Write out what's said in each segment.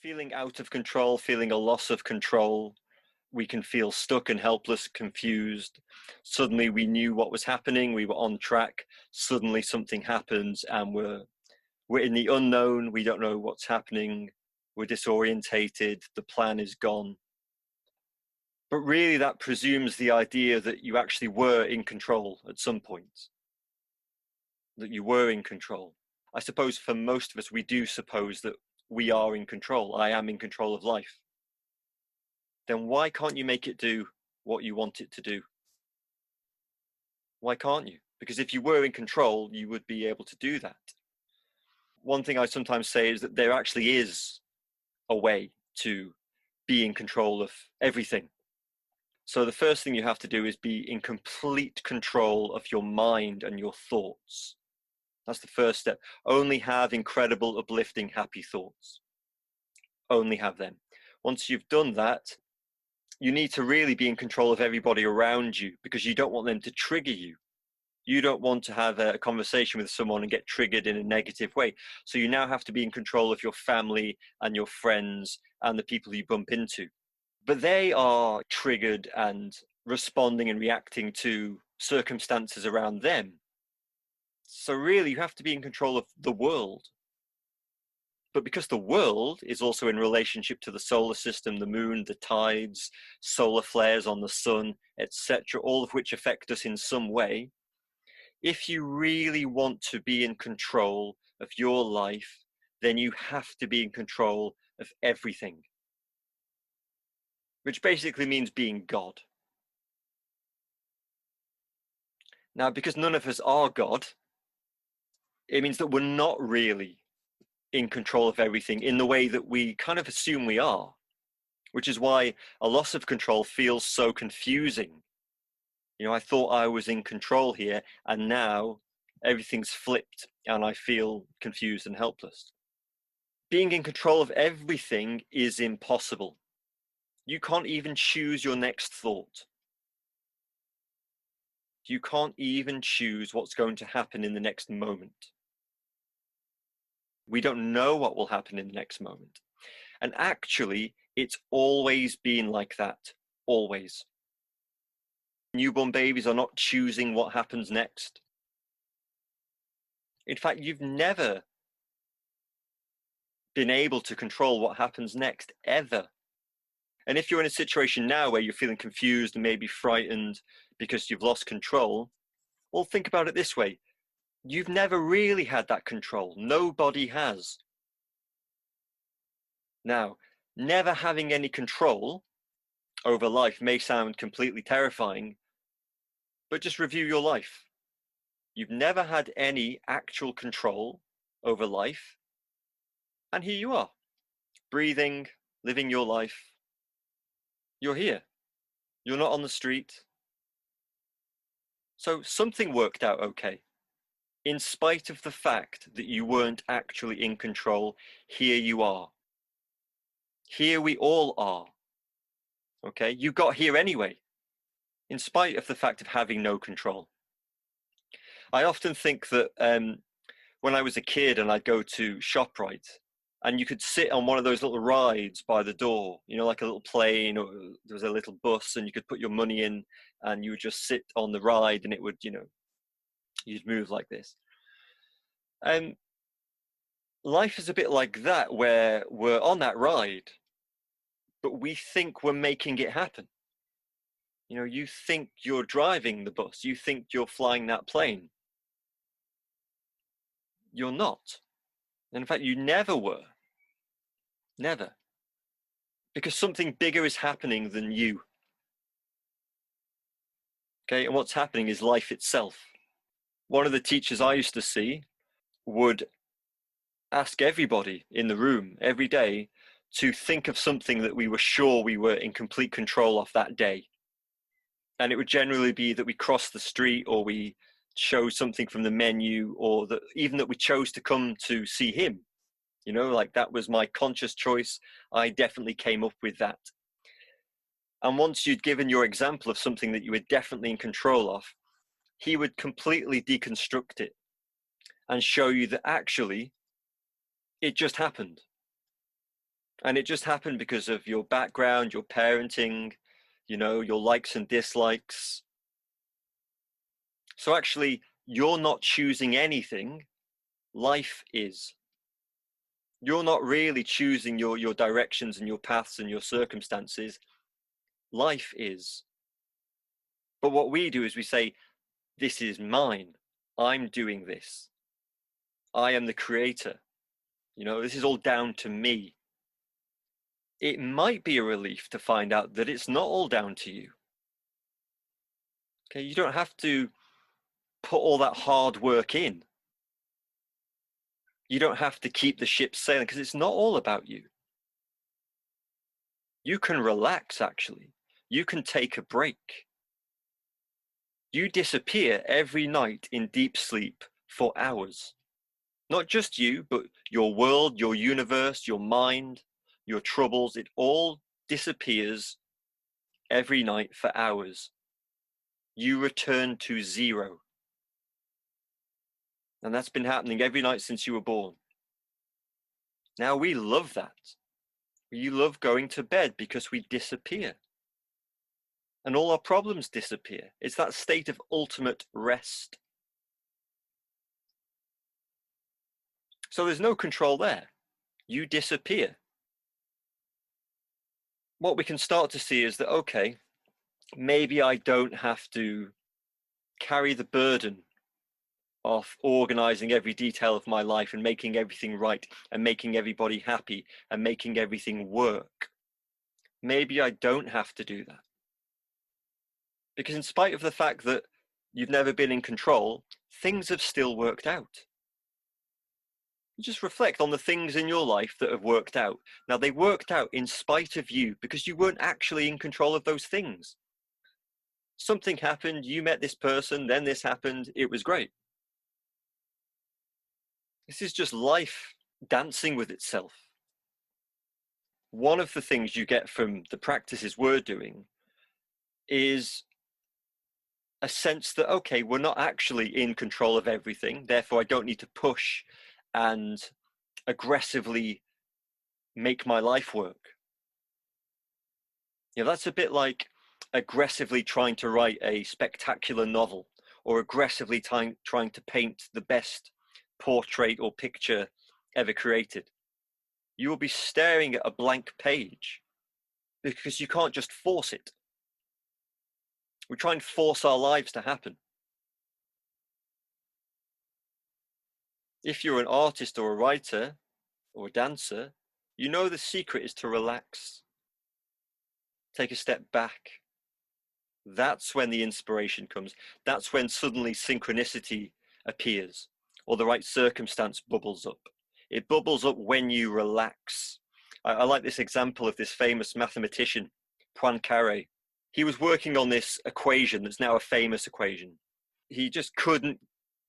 Feeling out of control, feeling a loss of control. We can feel stuck and helpless, confused. Suddenly we knew what was happening, we were on track. Suddenly something happens and we're in the unknown, we don't know what's happening, we're disorientated, the plan is gone. But really that presumes the idea that you actually were in control at some point. That you were in control. I suppose for most of us, we do suppose that we are in control. I am in control of life. Then why can't you make it do what you want it to do? Why can't you? Because if you were in control, you would be able to do that. One thing I sometimes say is that there actually is a way to be in control of everything. So the first thing you have to do is be in complete control of your mind and your thoughts. That's the first step. Only have incredible, uplifting, happy thoughts. Only have them. Once you've done that, you need to really be in control of everybody around you because you don't want them to trigger you. You don't want to have a conversation with someone and get triggered in a negative way. So you now have to be in control of your family and your friends and the people you bump into. But they are triggered and responding and reacting to circumstances around them. So really, you have to be in control of the world. But because the world is also in relationship to the solar system, the moon, the tides, solar flares on the sun, etc., all of which affect us in some way, if you really want to be in control of your life, then you have to be in control of everything. Which basically means being God. Now, because none of us are God, it means that we're not really in control of everything in the way that we kind of assume we are, which is why a loss of control feels so confusing. You know, I thought I was in control here, and now everything's flipped, and I feel confused and helpless. Being in control of everything is impossible. You can't even choose your next thought. You can't even choose what's going to happen in the next moment. We don't know what will happen in the next moment. And actually, it's always been like that. Always. Newborn babies are not choosing what happens next. In fact, you've never been able to control what happens next, ever. And if you're in a situation now where you're feeling confused and maybe frightened because you've lost control, well, think about it this way. You've never really had that control. Nobody has. Now, never having any control over life may sound completely terrifying, but just review your life. You've never had any actual control over life, and here you are, breathing, living your life. You're here. You're not on the street. So something worked out okay. In spite of the fact that you weren't actually in control, here you are. Here we all are. Okay, you got here anyway, in spite of the fact of having no control. I often think that when I was a kid and I'd go to ShopRite, and you could sit on one of those little rides by the door, you know, like a little plane, or there was a little bus, and you could put your money in and you would just sit on the ride and it would, you know, you'd move like this. And life is a bit like that, where we're on that ride, but we think we're making it happen. You know, you think you're driving the bus, you think you're flying that plane. You're not. And in fact, you never were. Never. Because something bigger is happening than you. Okay, and what's happening is life itself. One of the teachers I used to see would ask everybody in the room every day to think of something that we were sure we were in complete control of that day. And it would generally be that we crossed the street, or we chose something from the menu, or that even that we chose to come to see him. You know, like that was my conscious choice. I definitely came up with that. And once you'd given your example of something that you were definitely in control of, he would completely deconstruct it and show you that actually it just happened. And it just happened because of your background, your parenting, your likes and dislikes. So actually, you're not choosing anything. Life is. You're not really choosing your directions and your paths and your circumstances. Life is. But what we do is we say, this is mine. I'm doing this. I am the creator. This is all down to me. It might be a relief to find out that it's not all down to you. Okay, you don't have to put all that hard work in. You don't have to keep the ship sailing because it's not all about you. You can relax, actually. You can take a break. You disappear every night in deep sleep for hours. Not just you, but your world, your universe, your mind, your troubles, it all disappears every night for hours. You return to zero. And that's been happening every night since you were born. Now we love that. We love going to bed because we disappear. And all our problems disappear. It's that state of ultimate rest. So there's no control there. You disappear. What we can start to see is that, okay, maybe I don't have to carry the burden of organizing every detail of my life and making everything right and making everybody happy and making everything work. Maybe I don't have to do that. Because in spite of the fact that you've never been in control, things have still worked out. Just reflect on the things in your life that have worked out. Now, they worked out in spite of you because you weren't actually in control of those things. Something happened, you met this person, then this happened, it was great. This is just life dancing with itself. One of the things you get from the practices we're doing is a sense that, okay, we're not actually in control of everything, therefore I don't need to push and aggressively make my life work. That's a bit like aggressively trying to write a spectacular novel or aggressively trying to paint the best portrait or picture ever created. You will be staring at a blank page because you can't just force it. We try and force our lives to happen. If you're an artist or a writer or a dancer, you know the secret is to relax. Take a step back. That's when the inspiration comes. That's when suddenly synchronicity appears or the right circumstance bubbles up. It bubbles up when you relax. I like this example of this famous mathematician, Poincaré. He was working on this equation that's now a famous equation. He just couldn't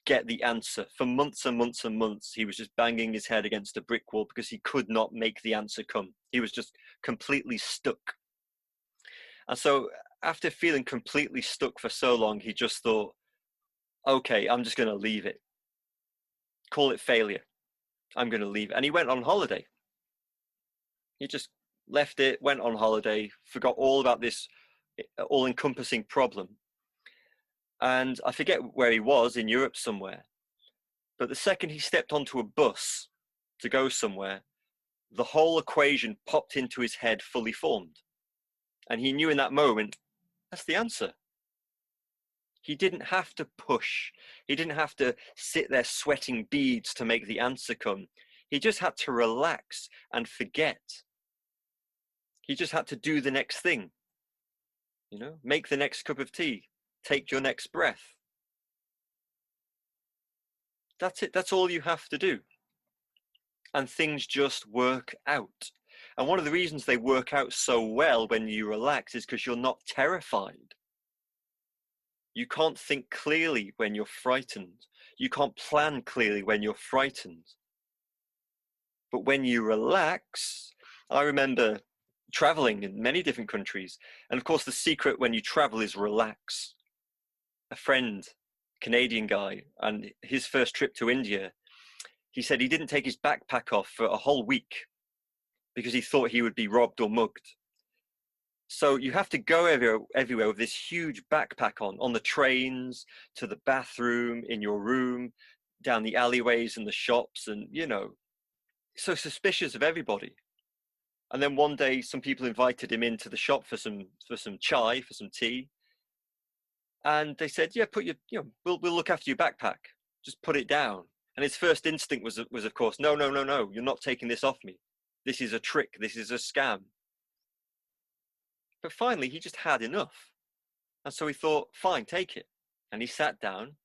get the answer. For months and months and months, he was just banging his head against a brick wall because he could not make the answer come. He was just completely stuck. And so after feeling completely stuck for so long, he just thought, okay, I'm just going to leave it. Call it failure. I'm going to leave it. And he went on holiday. He just left it, went on holiday, forgot all about this all-encompassing problem. And I forget where he was, in Europe somewhere. But the second he stepped onto a bus to go somewhere, the whole equation popped into his head fully formed. And he knew in that moment, that's the answer. He didn't have to push. He didn't have to sit there sweating beads to make the answer come. He just had to relax and forget. He just had to do the next thing. Make the next cup of tea. Take your next breath. That's it. That's all you have to do. And things just work out. And one of the reasons they work out so well when you relax is because you're not terrified. You can't think clearly when you're frightened. You can't plan clearly when you're frightened. But when you relax, I remember traveling in many different countries. And of course, the secret when you travel is relax. A friend, Canadian guy, and his first trip to India, he said he didn't take his backpack off for a whole week because he thought he would be robbed or mugged. So you have to go everywhere with this huge backpack on the trains, to the bathroom, in your room, down the alleyways and the shops, and, you know, so suspicious of everybody. And then one day, some people invited him into the shop for some chai, for some tea, and they said, "Yeah, we'll look after your backpack. Just put it down." And his first instinct was of course, "No, no, no, no! You're not taking this off me. This is a trick. This is a scam." But finally, he just had enough, and so he thought, "Fine, take it." And he sat down,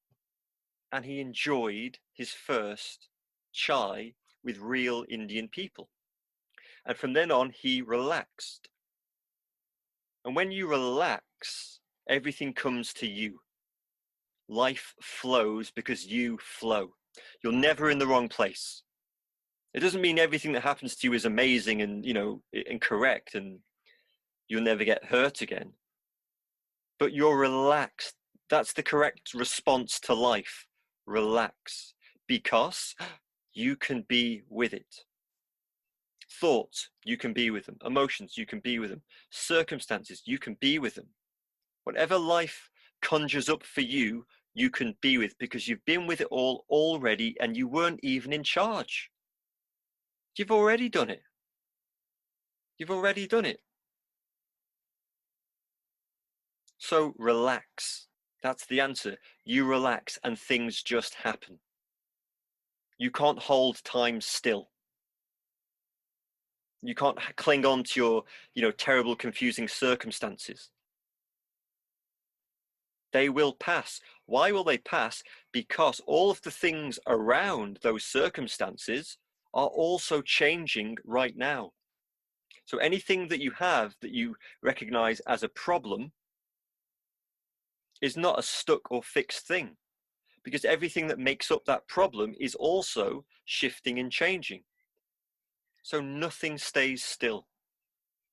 and he enjoyed his first chai with real Indian people. And from then on, he relaxed. And when you relax, everything comes to you. Life flows because you flow. You're never in the wrong place. It doesn't mean everything that happens to you is amazing and, you know, and correct, and you'll never get hurt again. But you're relaxed. That's the correct response to life. Relax, because you can be with it. Thoughts, you can be with them. Emotions, you can be with them. Circumstances, you can be with them. Whatever life conjures up for you, you can be with, because you've been with it all already and you weren't even in charge. You've already done it. You've already done it. So relax. That's the answer. You relax and things just happen. You can't hold time still. You can't cling on to your, you know, terrible, confusing circumstances. They will pass. Why will they pass? Because all of the things around those circumstances are also changing right now. So anything that you have that you recognize as a problem is not a stuck or fixed thing, because everything that makes up that problem is also shifting and changing. So nothing stays still.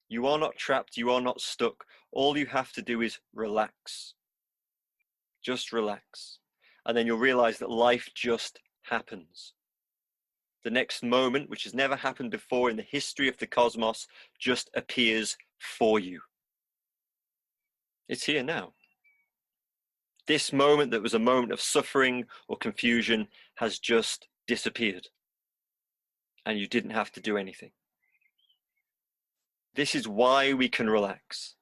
You are not trapped. You are not stuck. All you have to do is relax. Just relax. And then you'll realize that life just happens. The next moment, which has never happened before in the history of the cosmos, just appears for you. It's here now. This moment that was a moment of suffering or confusion has just disappeared. And you didn't have to do anything. This is why we can relax.